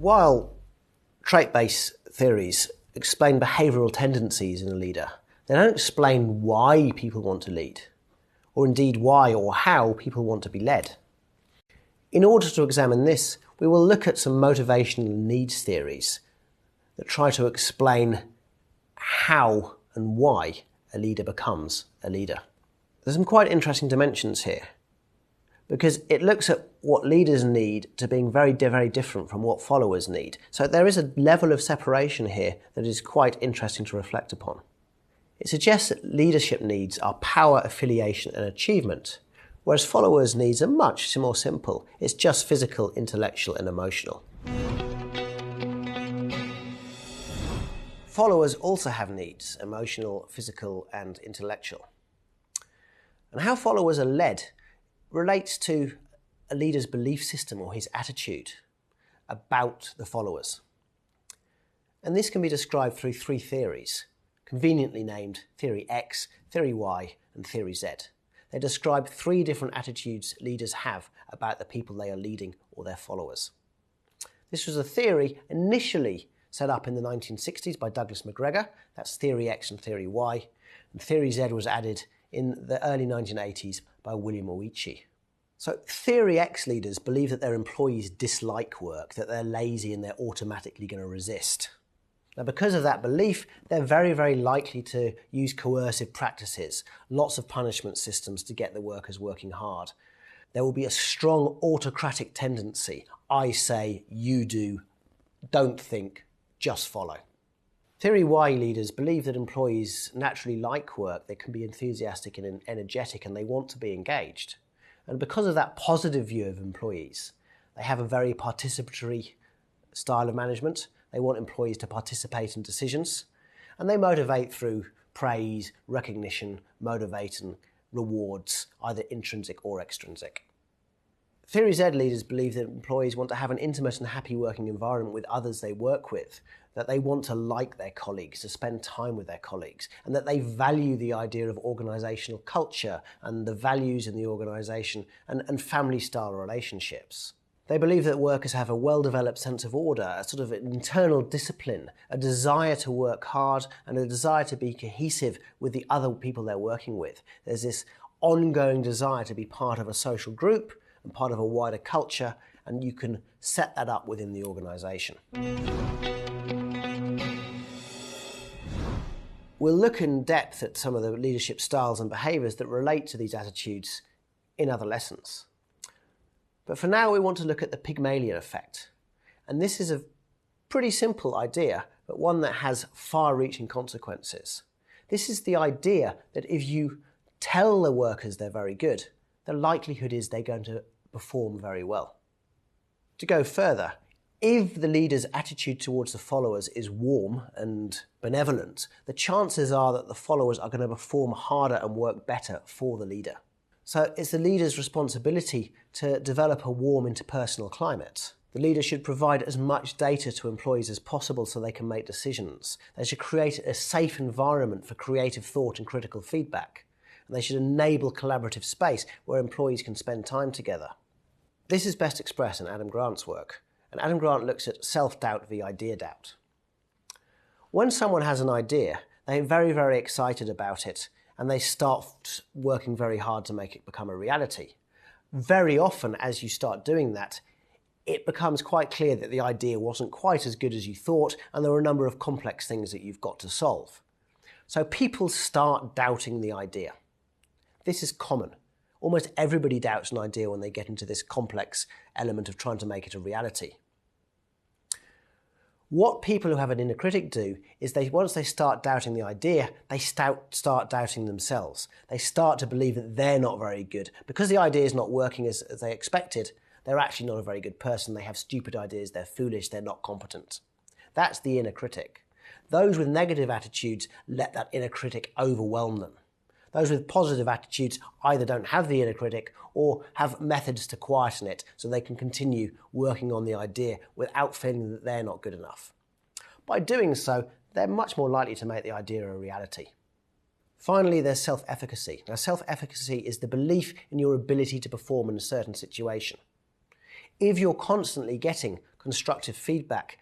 While trait-based theories explain behavioural tendencies in a leader, they don't explain why people want to lead, or indeed why or how people want to be led. In order to examine this, we will look at some motivational needs theories that try to explain how and why a leader becomes a leader. There's some quite interesting dimensions here, because it looks at what leaders need to being very, very different from what followers need. So there is a level of separation here that is quite interesting to reflect upon. It suggests that leadership needs are power, affiliation and achievement, whereas followers' needs are much more simple. It's just physical, intellectual and emotional. Followers also have needs, emotional, physical and intellectual. And how followers are led relates to a leader's belief system or his attitude about the followers. And this can be described through three theories, conveniently named Theory X, Theory Y and Theory Z. They describe three different attitudes leaders have about the people they are leading or their followers. This was a theory initially set up in the 1960s by Douglas McGregor, that's Theory X and Theory Y, and Theory Z was added in the early 1980s by William Oichi. So Theory X leaders believe that their employees dislike work, that they're lazy and they're automatically going to resist. Now because of that belief, they're very, very likely to use coercive practices, lots of punishment systems to get the workers working hard. There will be a strong autocratic tendency. I say, you do, don't think, just follow. Theory Y leaders believe that employees naturally like work, they can be enthusiastic and energetic and they want to be engaged. And because of that positive view of employees, they have a very participatory style of management. They want employees to participate in decisions and they motivate through praise, recognition, motivate and rewards, either intrinsic or extrinsic. Theory Z leaders believe that employees want to have an intimate and happy working environment with others they work with, that they want to like their colleagues, to spend time with their colleagues, and that they value the idea of organisational culture and the values in the organisation and family-style relationships. They believe that workers have a well-developed sense of order, a sort of internal discipline, a desire to work hard and a desire to be cohesive with the other people they're working with. There's this ongoing desire to be part of a social group and part of a wider culture, and you can set that up within the organisation. We'll look in depth at some of the leadership styles and behaviours that relate to these attitudes in other lessons. But for now we want to look at the Pygmalion effect. And this is a pretty simple idea, but one that has far-reaching consequences. This is the idea that if you tell the workers they're very good, the likelihood is they're going to perform very well. To go further, if the leader's attitude towards the followers is warm and benevolent, the chances are that the followers are going to perform harder and work better for the leader. So it's the leader's responsibility to develop a warm interpersonal climate. The leader should provide as much data to employees as possible so they can make decisions. They should create a safe environment for creative thought and critical feedback. And they should enable collaborative space where employees can spend time together. This is best expressed in Adam Grant's work, and Adam Grant looks at self-doubt v idea doubt. When someone has an idea, they're very, very excited about it, and they start working very hard to make it become a reality. Very often, as you start doing that, it becomes quite clear that the idea wasn't quite as good as you thought, and there are a number of complex things that you've got to solve. So people start doubting the idea. This is common. Almost everybody doubts an idea when they get into this complex element of trying to make it a reality. What people who have an inner critic do is once they start doubting the idea, they start doubting themselves. They start to believe that they're not very good. Because the idea is not working as they expected, they're actually not a very good person. They have stupid ideas, they're foolish, they're not competent. That's the inner critic. Those with negative attitudes let that inner critic overwhelm them. Those with positive attitudes either don't have the inner critic or have methods to quieten it so they can continue working on the idea without feeling that they're not good enough. By doing so, they're much more likely to make the idea a reality. Finally, there's self-efficacy. Now, self-efficacy is the belief in your ability to perform in a certain situation. If you're constantly getting constructive feedback,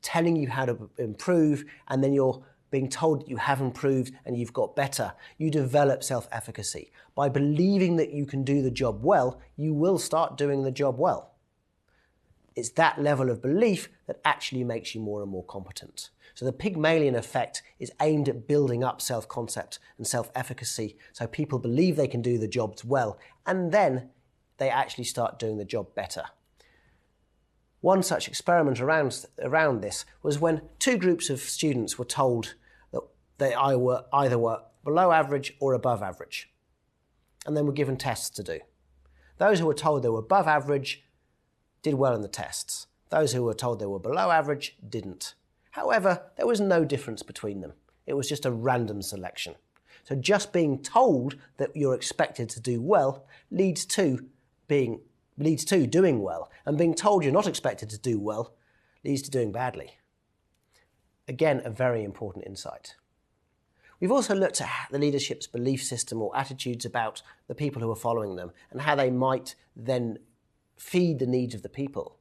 telling you how to improve, and then you're being told that you have improved and you've got better, you develop self-efficacy. By believing that you can do the job well, you will start doing the job well. It's that level of belief that actually makes you more and more competent. So the Pygmalion effect is aimed at building up self-concept and self-efficacy so people believe they can do the jobs well, and then they actually start doing the job better. One such experiment around this was when two groups of students were told that they either were below average or above average, and then were given tests to do. Those who were told they were above average did well in the tests. Those who were told they were below average didn't. However, there was no difference between them. It was just a random selection. So just being told that you're expected to do well leads to doing well, and being told you're not expected to do well leads to doing badly. Again, a very important insight. We've also looked at the leadership's belief system or attitudes about the people who are following them and how they might then feed the needs of the people.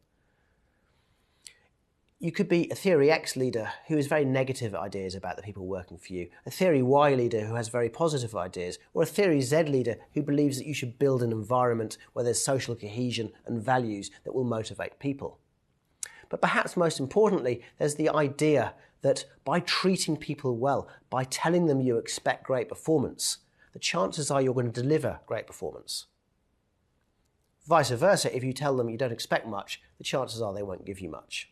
You could be a Theory X leader who has very negative ideas about the people working for you, a Theory Y leader who has very positive ideas, or a Theory Z leader who believes that you should build an environment where there's social cohesion and values that will motivate people. But perhaps most importantly, there's the idea that by treating people well, by telling them you expect great performance, the chances are you're going to deliver great performance. Vice versa, if you tell them you don't expect much, the chances are they won't give you much.